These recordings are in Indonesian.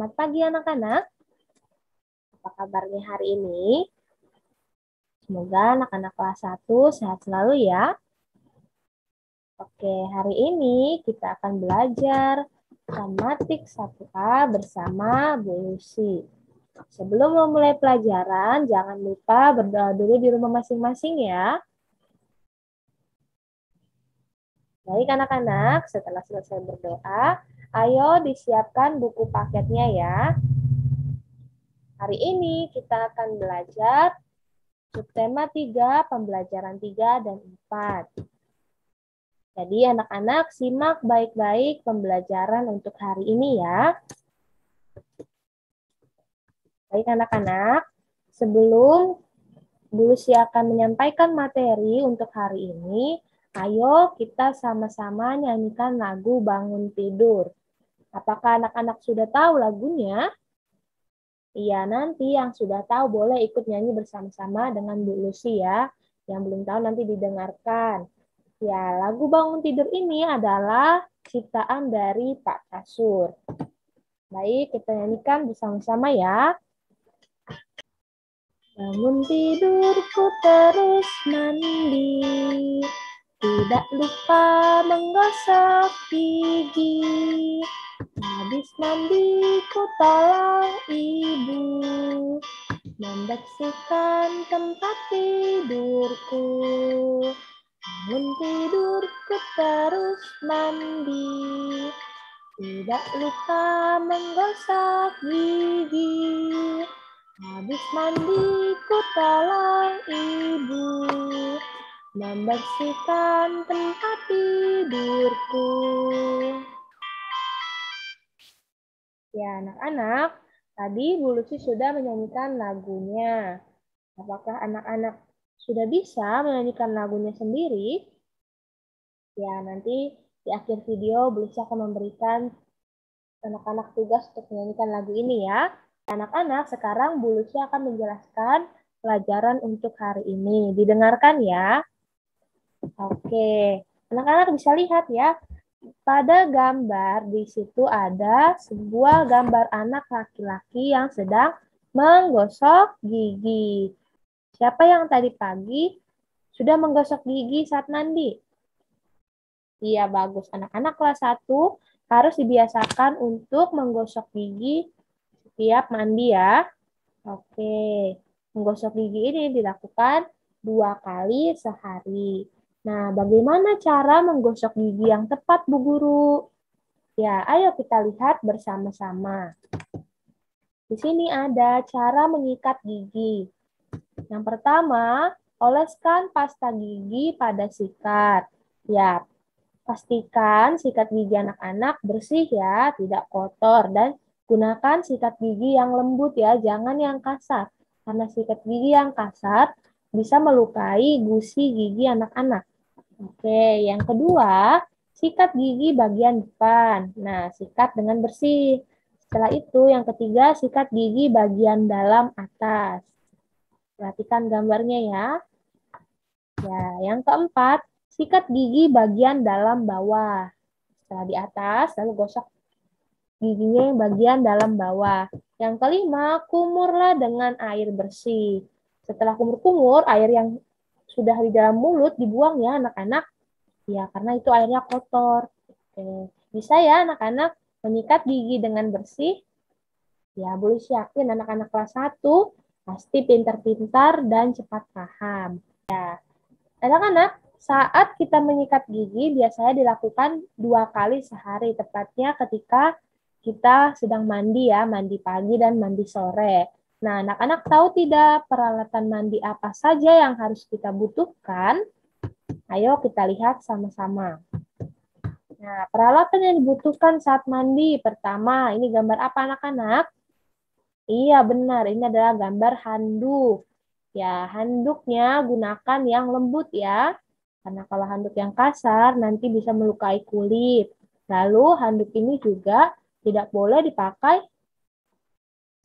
Selamat pagi anak-anak. Apa kabarnya hari ini? Semoga anak-anak kelas 1 sehat selalu ya. Oke, hari ini kita akan belajar gramatik 1A bersama Bu Lucy. Sebelum memulai pelajaran, jangan lupa berdoa dulu di rumah masing-masing ya. Baik anak-anak, setelah selesai berdoa, ayo disiapkan buku paketnya ya. Hari ini kita akan belajar subtema 3, pembelajaran 3 dan 4. Jadi anak-anak simak baik-baik pembelajaran untuk hari ini ya. Baik anak-anak, sebelum Bu Lucy akan menyampaikan materi untuk hari ini, ayo kita sama-sama nyanyikan lagu Bangun Tidur. Apakah anak-anak sudah tahu lagunya? Iya, nanti yang sudah tahu boleh ikut nyanyi bersama-sama dengan Bu Lucy ya. Yang belum tahu nanti didengarkan. Ya, lagu Bangun Tidur ini adalah ciptaan dari Pak Kasur. Baik, kita nyanyikan bersama-sama ya. Bangun tidurku terus mandi, tidak lupa menggosok gigi. Habis mandi ku tolong ibu membersihkan tempat tidurku. Bangun tidurku terus mandi, tidak lupa menggosok gigi. Habis mandi ku tolong ibu membersihkan tempat tidurku. Ya anak-anak, tadi Bu Lucy sudah menyanyikan lagunya. Apakah anak-anak sudah bisa menyanyikan lagunya sendiri? Ya, nanti di akhir video Bu Lucy akan memberikan anak-anak tugas untuk menyanyikan lagu ini ya. Anak-anak, sekarang Bu Lucy akan menjelaskan pelajaran untuk hari ini. Didengarkan ya. Oke, anak-anak bisa lihat ya. Pada gambar di situ ada sebuah gambar anak laki-laki yang sedang menggosok gigi. Siapa yang tadi pagi sudah menggosok gigi saat mandi? Iya, bagus. Anak-anak kelas 1 harus dibiasakan untuk menggosok gigi setiap mandi ya. Oke, menggosok gigi ini dilakukan 2 kali sehari. Nah, bagaimana cara menggosok gigi yang tepat, Bu Guru? Ya, ayo kita lihat bersama-sama. Di sini ada cara mengikat gigi. Yang pertama, oleskan pasta gigi pada sikat. Ya, pastikan sikat gigi anak-anak bersih ya, tidak kotor. Dan gunakan sikat gigi yang lembut ya, jangan yang kasar. Karena sikat gigi yang kasar bisa melukai gusi gigi anak-anak. Oke, yang kedua, sikat gigi bagian depan. Nah, sikat dengan bersih. Setelah itu, yang ketiga, sikat gigi bagian dalam atas. Perhatikan gambarnya ya. Ya, yang keempat, sikat gigi bagian dalam bawah. Setelah di atas, lalu gosok giginya yang bagian dalam bawah. Yang kelima, kumurlah dengan air bersih. Setelah kumur-kumur, air yang sudah di dalam mulut dibuang ya anak-anak. Ya, karena itu airnya kotor. Oke. Bisa ya anak-anak menyikat gigi dengan bersih? Ya, boleh yakin anak-anak kelas 1 pasti pintar-pintar dan cepat paham. Ya, anak-anak, saat kita menyikat gigi biasanya dilakukan 2 kali sehari, tepatnya ketika kita sedang mandi ya, mandi pagi dan mandi sore. Nah, anak-anak tahu tidak peralatan mandi apa saja yang harus kita butuhkan? Ayo kita lihat sama-sama. Nah, peralatan yang dibutuhkan saat mandi, pertama, ini gambar apa anak-anak? Iya, benar, ini adalah gambar handuk. Ya, handuknya gunakan yang lembut ya. Karena kalau handuk yang kasar nanti bisa melukai kulit. Lalu handuk ini juga tidak boleh dipakai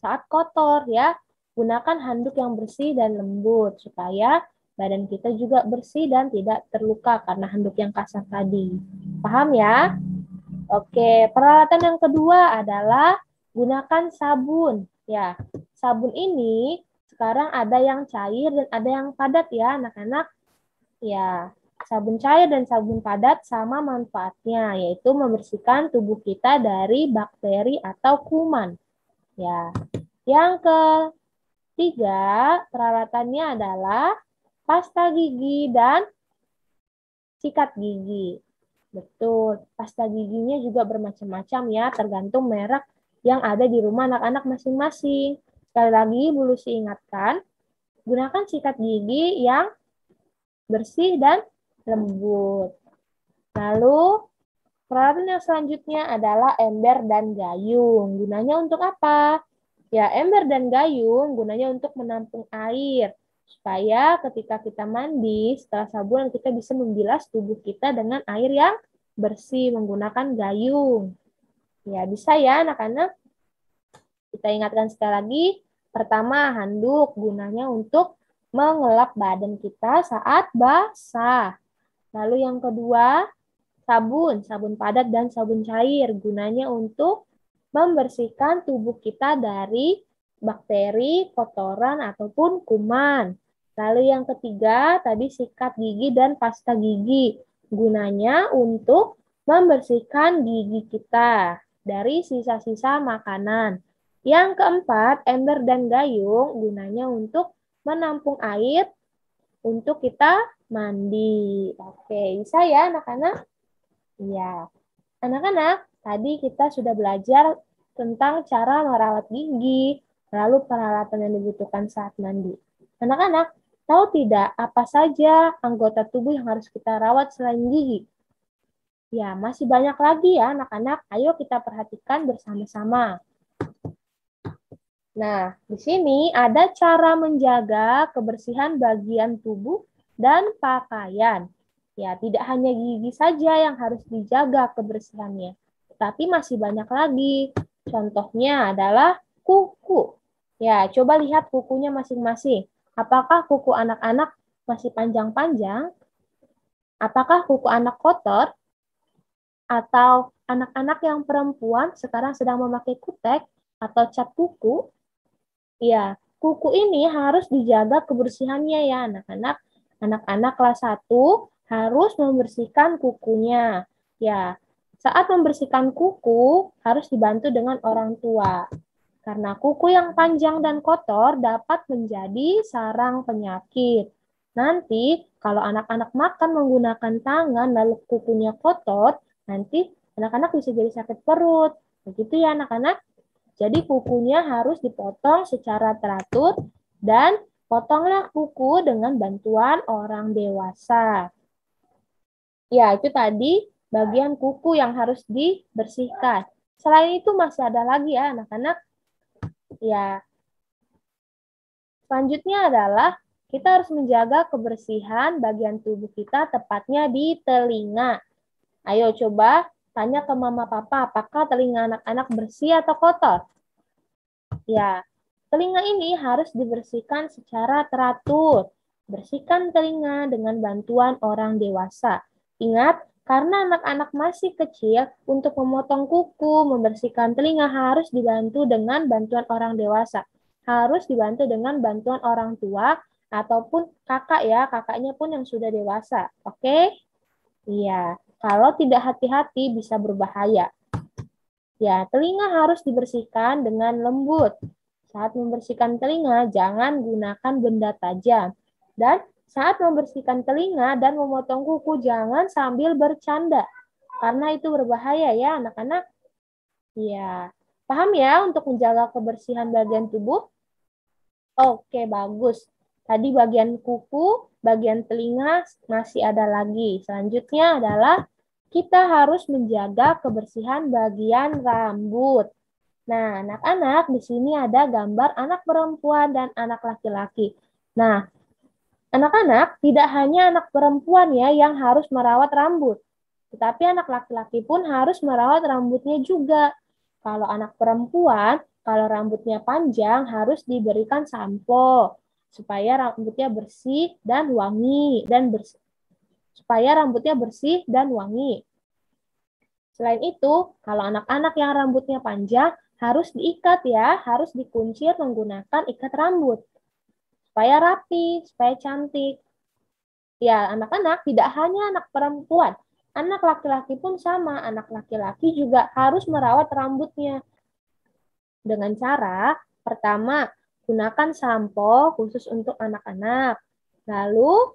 saat kotor ya. Gunakan handuk yang bersih dan lembut supaya badan kita juga bersih dan tidak terluka karena handuk yang kasar tadi. Paham ya? Oke, peralatan yang kedua adalah gunakan sabun. Ya, sabun ini sekarang ada yang cair dan ada yang padat ya, anak-anak. Ya, sabun cair dan sabun padat sama manfaatnya, yaitu membersihkan tubuh kita dari bakteri atau kuman. Ya, yang ketiga, peralatannya adalah pasta gigi dan sikat gigi. Betul, pasta giginya juga bermacam-macam ya, tergantung merek yang ada di rumah anak-anak masing-masing. Sekali lagi, Bu Lucy ingatkan, gunakan sikat gigi yang bersih dan lembut. Lalu, peralatan yang selanjutnya adalah ember dan gayung. Gunanya untuk apa? Ya, ember dan gayung gunanya untuk menampung air. Supaya ketika kita mandi, setelah sabun kita bisa membilas tubuh kita dengan air yang bersih menggunakan gayung. Ya, bisa ya anak-anak. Kita ingatkan sekali lagi. Pertama, handuk gunanya untuk mengelap badan kita saat basah. Lalu yang kedua, sabun padat dan sabun cair gunanya untuk membersihkan tubuh kita dari bakteri, kotoran, ataupun kuman. Lalu yang ketiga, tadi sikat gigi dan pasta gigi. Gunanya untuk membersihkan gigi kita dari sisa-sisa makanan. Yang keempat, ember dan gayung gunanya untuk menampung air untuk kita mandi. Oke, bisa ya anak-anak? Iya. Anak-anak, tadi kita sudah belajar tentang cara merawat gigi, lalu peralatan yang dibutuhkan saat mandi. Anak-anak, tahu tidak apa saja anggota tubuh yang harus kita rawat selain gigi? Ya, masih banyak lagi ya anak-anak. Ayo kita perhatikan bersama-sama. Nah, di sini ada cara menjaga kebersihan bagian tubuh dan pakaian. Ya, tidak hanya gigi saja yang harus dijaga kebersihannya, tapi masih banyak lagi. Contohnya adalah kuku. Ya, coba lihat kukunya masing-masing. Apakah kuku anak-anak masih panjang-panjang? Apakah kuku anak kotor? Atau anak-anak yang perempuan sekarang sedang memakai kutek atau cat kuku? Ya, kuku ini harus dijaga kebersihannya ya anak-anak. Anak-anak kelas 1 harus membersihkan kukunya. Ya, saat membersihkan kuku harus dibantu dengan orang tua. Karena kuku yang panjang dan kotor dapat menjadi sarang penyakit. Nanti kalau anak-anak makan menggunakan tangan lalu kukunya kotor, nanti anak-anak bisa jadi sakit perut. Begitu ya anak-anak. Jadi kukunya harus dipotong secara teratur dan potonglah kuku dengan bantuan orang dewasa. Ya, itu tadi bagian kuku yang harus dibersihkan. Selain itu masih ada lagi ya anak-anak. Ya, selanjutnya adalah kita harus menjaga kebersihan bagian tubuh kita tepatnya di telinga. Ayo coba tanya ke mama papa, apakah telinga anak-anak bersih atau kotor? Ya, telinga ini harus dibersihkan secara teratur. Bersihkan telinga dengan bantuan orang dewasa. Ingat, karena anak-anak masih kecil, untuk memotong kuku, membersihkan telinga harus dibantu dengan bantuan orang dewasa. Harus dibantu dengan bantuan orang tua ataupun kakak ya, kakaknya pun yang sudah dewasa. Oke? Iya, kalau tidak hati-hati bisa berbahaya. Ya, telinga harus dibersihkan dengan lembut. Saat membersihkan telinga, jangan gunakan benda tajam. Dan saat membersihkan telinga dan memotong kuku, jangan sambil bercanda. Karena itu berbahaya ya anak-anak. Ya, paham ya untuk menjaga kebersihan bagian tubuh? Oke, bagus. Tadi bagian kuku, bagian telinga masih ada lagi. Selanjutnya adalah kita harus menjaga kebersihan bagian rambut. Nah, anak-anak, di sini ada gambar anak perempuan dan anak laki-laki. Nah, anak-anak, tidak hanya anak perempuan ya yang harus merawat rambut, tetapi anak laki-laki pun harus merawat rambutnya juga. Kalau anak perempuan, kalau rambutnya panjang harus diberikan sampo supaya rambutnya bersih dan wangi supaya rambutnya bersih dan wangi. Selain itu, kalau anak-anak yang rambutnya panjang harus diikat ya, harus dikuncir menggunakan ikat rambut. Supaya rapi, supaya cantik. Ya, anak-anak tidak hanya anak perempuan. Anak laki-laki pun sama. Anak laki-laki juga harus merawat rambutnya. Dengan cara, pertama, gunakan sampo khusus untuk anak-anak. Lalu,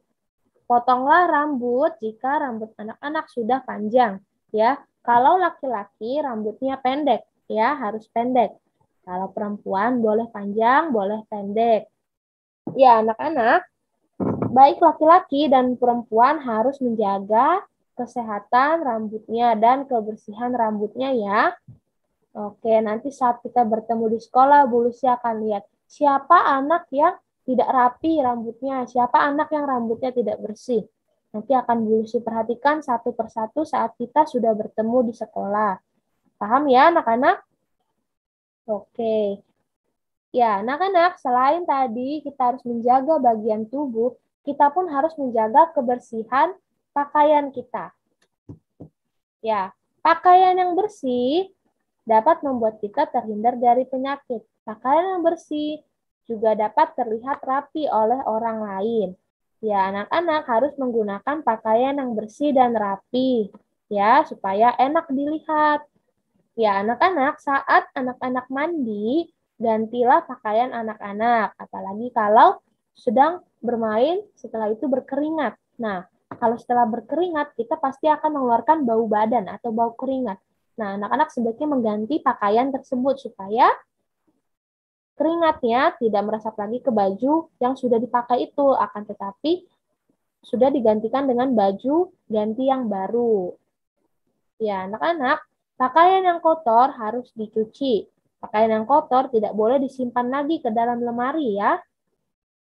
potonglah rambut jika rambut anak-anak sudah panjang. Ya, kalau laki-laki rambutnya pendek, ya harus pendek. Kalau perempuan boleh panjang, boleh pendek. Ya, anak-anak, baik laki-laki dan perempuan harus menjaga kesehatan rambutnya dan kebersihan rambutnya ya. Oke, nanti saat kita bertemu di sekolah, Bu Lucy akan lihat siapa anak yang tidak rapi rambutnya, siapa anak yang rambutnya tidak bersih. Nanti akan Bu Lucy perhatikan satu persatu saat kita sudah bertemu di sekolah. Paham ya anak-anak? Oke. Ya, anak-anak, selain tadi kita harus menjaga bagian tubuh, kita pun harus menjaga kebersihan pakaian kita. Ya, pakaian yang bersih dapat membuat kita terhindar dari penyakit. Pakaian yang bersih juga dapat terlihat rapi oleh orang lain. Ya, anak-anak harus menggunakan pakaian yang bersih dan rapi, ya, supaya enak dilihat. Ya, anak-anak, saat anak-anak mandi, gantilah pakaian anak-anak, apalagi kalau sedang bermain setelah itu berkeringat. Nah, kalau setelah berkeringat, kita pasti akan mengeluarkan bau badan atau bau keringat. Nah, anak-anak sebaiknya mengganti pakaian tersebut supaya keringatnya tidak meresap lagi ke baju yang sudah dipakai itu, akan tetapi sudah digantikan dengan baju ganti yang baru. Ya, anak-anak, pakaian yang kotor harus dicuci. Pakaian yang kotor tidak boleh disimpan lagi ke dalam lemari ya.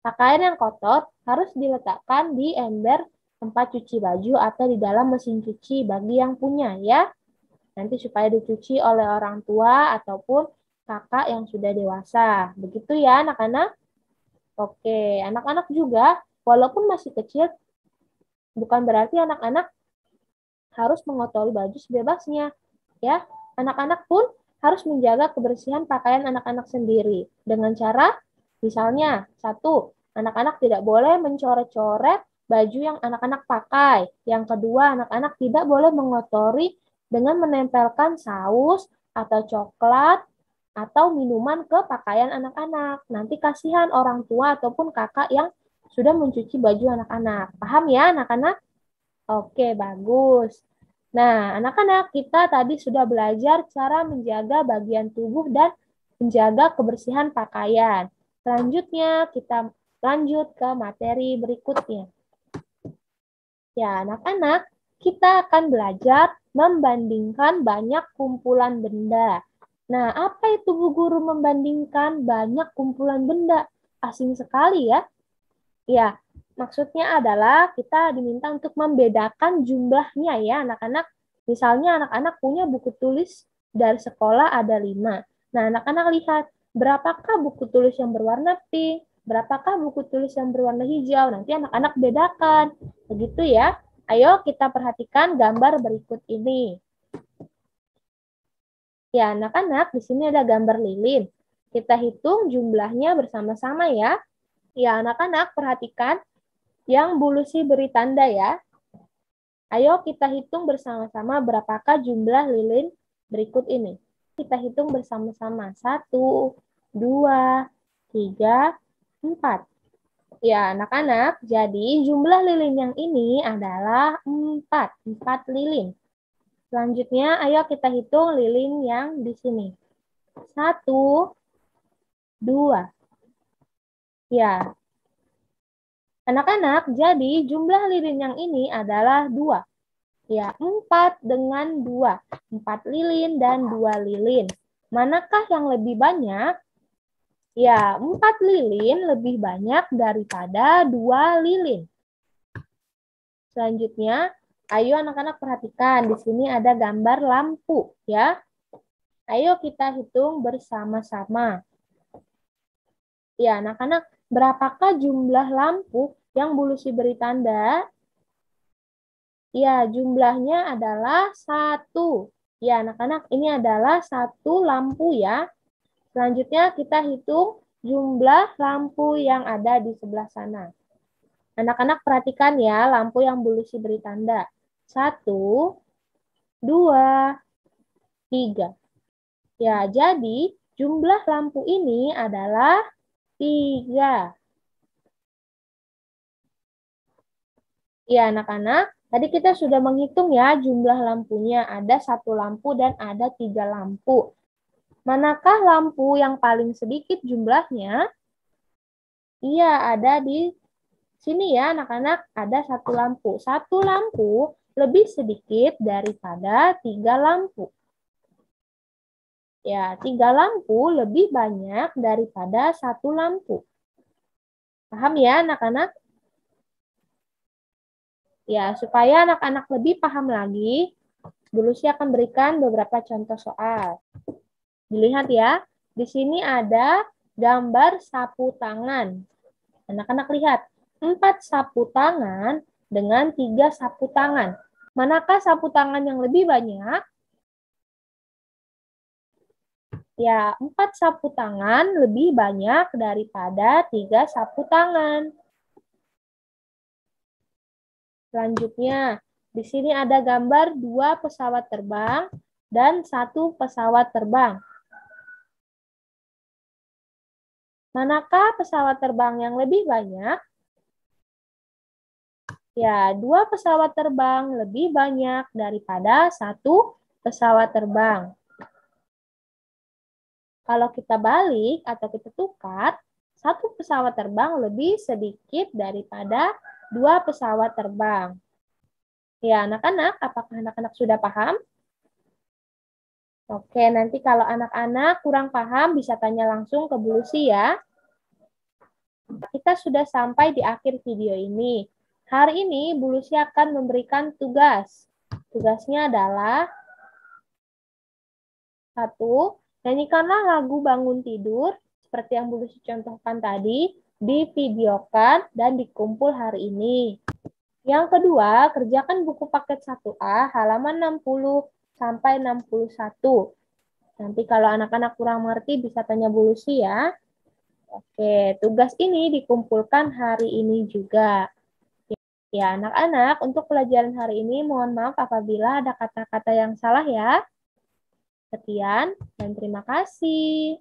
Pakaian yang kotor harus diletakkan di ember tempat cuci baju atau di dalam mesin cuci bagi yang punya ya. Nanti supaya dicuci oleh orang tua ataupun kakak yang sudah dewasa. Begitu ya anak-anak? Oke, anak-anak juga walaupun masih kecil bukan berarti anak-anak harus mengotori baju sebebasnya. Ya, anak-anak pun harus menjaga kebersihan pakaian anak-anak sendiri dengan cara misalnya satu, anak-anak tidak boleh mencoret-coret baju yang anak-anak pakai. Yang kedua, anak-anak tidak boleh mengotori dengan menempelkan saus atau coklat atau minuman ke pakaian anak-anak. Nanti kasihan orang tua ataupun kakak yang sudah mencuci baju anak-anak. Paham ya anak-anak? Oke, bagus. Nah, anak-anak, kita tadi sudah belajar cara menjaga bagian tubuh dan menjaga kebersihan pakaian. Selanjutnya, kita lanjut ke materi berikutnya. Ya, anak-anak, kita akan belajar membandingkan banyak kumpulan benda. Nah, apa itu Bu Guru membandingkan banyak kumpulan benda? Asing sekali ya. Ya, maksudnya adalah kita diminta untuk membedakan jumlahnya ya anak-anak. Misalnya anak-anak punya buku tulis dari sekolah ada 5. Nah, anak-anak lihat berapakah buku tulis yang berwarna pink, berapakah buku tulis yang berwarna hijau. Nanti anak-anak bedakan. Begitu ya. Ayo kita perhatikan gambar berikut ini. Ya, anak-anak, di sini ada gambar lilin. Kita hitung jumlahnya bersama-sama ya. Ya, anak-anak, perhatikan yang Bu Lucy beri tanda ya. Ayo kita hitung bersama-sama berapakah jumlah lilin berikut ini. Kita hitung bersama-sama. 1, 2, 3, 4. Ya, anak-anak, jadi jumlah lilin yang ini adalah 4. 4 lilin. Selanjutnya, ayo kita hitung lilin yang di sini. 1, 2. Ya, anak-anak, jadi jumlah lilin yang ini adalah 2. Ya, 4 dengan 2. 4 lilin dan 2 lilin. Manakah yang lebih banyak? Ya, 4 lilin lebih banyak daripada 2 lilin. Selanjutnya, ayo anak-anak perhatikan. Di sini ada gambar lampu. Ya. Ayo kita hitung bersama-sama. Ya, anak-anak, berapakah jumlah lampu yang Bu Lucy beri tanda? Ya, jumlahnya adalah 1. Ya, anak-anak, ini adalah satu lampu ya. Selanjutnya kita hitung jumlah lampu yang ada di sebelah sana. Anak-anak perhatikan ya lampu yang Bu Lucy beri tanda. 1, 2, 3. Ya, jadi jumlah lampu ini adalah 3. Ya, anak-anak, tadi kita sudah menghitung ya jumlah lampunya. Ada 1 lampu dan ada 3 lampu. Manakah lampu yang paling sedikit jumlahnya? Iya, ada di sini ya anak-anak, ada 1 lampu. 1 lampu lebih sedikit daripada 3 lampu. Ya, 3 lampu lebih banyak daripada 1 lampu. Paham ya anak-anak? Ya, supaya anak-anak lebih paham lagi, Bu Lucy akan berikan beberapa contoh soal. Dilihat ya, di sini ada gambar sapu tangan. Anak-anak lihat, 4 sapu tangan dengan 3 sapu tangan. Manakah sapu tangan yang lebih banyak? Ya, 4 sapu tangan lebih banyak daripada 3 sapu tangan. Selanjutnya, di sini ada gambar 2 pesawat terbang dan 1 pesawat terbang. Manakah pesawat terbang yang lebih banyak? Ya, 2 pesawat terbang lebih banyak daripada 1 pesawat terbang. Kalau kita balik atau kita tukar, 1 pesawat terbang lebih sedikit daripada 2 pesawat terbang. Ya, anak-anak, apakah anak-anak sudah paham? Oke, nanti kalau anak-anak kurang paham bisa tanya langsung ke Bu Lucy ya. Kita sudah sampai di akhir video ini. Hari ini Bu Lucy akan memberikan tugas. Tugasnya adalah 1. Nyanyikanlah lagu bangun tidur seperti yang Bu Lucy contohkan tadi, divideokan dan dikumpul hari ini. Yang kedua, kerjakan buku paket 1A halaman 60 sampai 61. Nanti kalau anak-anak kurang mengerti bisa tanya Bu Lucy ya. Oke, tugas ini dikumpulkan hari ini juga. Ya, anak-anak, untuk pelajaran hari ini mohon maaf apabila ada kata-kata yang salah ya. Sekian dan terima kasih.